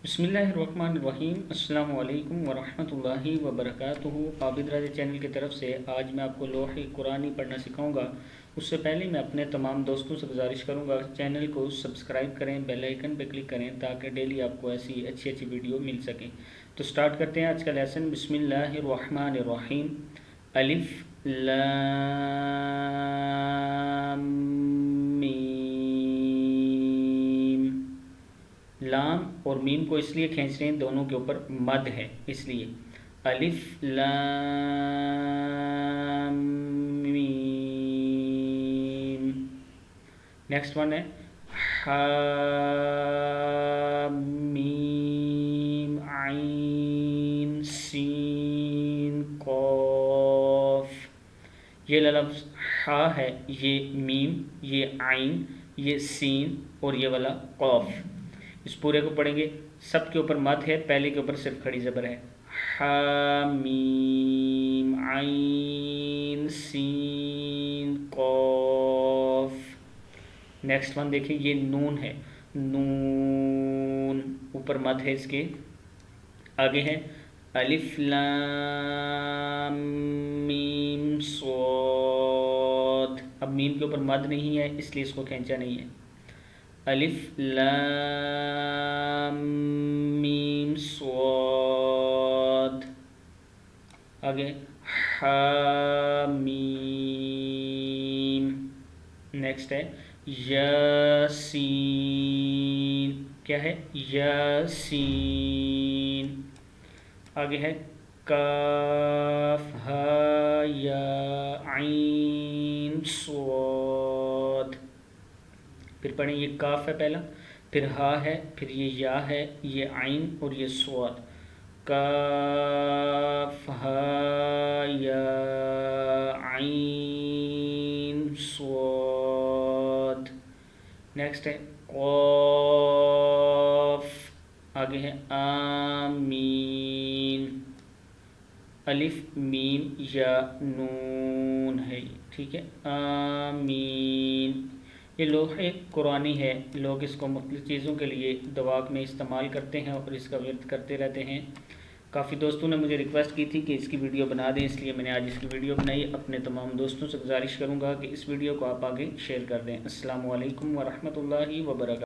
बिस्मिल्लाहिर्रहमानिर्रहीम। अस्सलाम वालेकुम वरहमतुल्लाहि वबरकातुहू। आबिद राजा चैनल की तरफ से आज मैं आपको लोहे कुरानी पढ़ना सिखाऊंगा। उससे पहले मैं अपने तमाम दोस्तों से गुजारिश करूंगा चैनल को सब्सक्राइब करें, बेल आइकन पर क्लिक करें ताकि डेली आपको ऐसी अच्छी अच्छी वीडियो मिल सकें। तो स्टार्ट करते हैं आज का लेसन। बिस्मिल्लाहिर्रहमानिर्रहीम। अलिफ लाम मीम। लाम और मीम को इसलिए खींच रहे हैं, दोनों के ऊपर मद है इसलिए। अलिफ लाम मीम। नेक्स्ट वन है हा मीम आइन सीन कॉफ। ये लफ्ज़ हा है, ये मीम, ये आइन, ये सीन और ये वाला कॉफ। इस पूरे को पढ़ेंगे, सब के ऊपर मद है, पहले के ऊपर सिर्फ खड़ी ज़बर है। हा मीम आइन सीन कॉफ। नेक्स्ट वन देखिए, ये नून है, नून ऊपर मद है इसके। आगे है अलिफ लाम मीम स्वाद। अब मीम के ऊपर मद नहीं है इसलिए इसको खींचा नहीं है। अलिफ लाम मीम स्वाद। आगे हा मीम। नेक्स्ट है यासीन। क्या है? यासीन। आगे है काफ हा या आइन स्वाद। फिर पढ़ें, ये काफ है पहला, फिर हा है, फिर ये या है, ये आइन और ये स्वाद। काफ हा या आइन स्वाद। नेक्स्ट है कॉफ। आगे है आमीन। अलिफ मीम या नून है, ठीक है। आमीन। ये लोहे कुरानी है, लोग इसको मुख्तलिफ़ चीज़ों के लिए दवा में इस्तेमाल करते हैं और इसका वर्त करते रहते हैं। काफ़ी दोस्तों ने मुझे रिक्वेस्ट की थी कि इसकी वीडियो बना दें, इसलिए मैंने आज इसकी वीडियो बनाई। अपने तमाम दोस्तों से गुजारिश करूंगा कि इस वीडियो को आप आगे शेयर कर दें। अस्सलामु अलैकुम वरहमतुल्लाहि वबरकातुहू।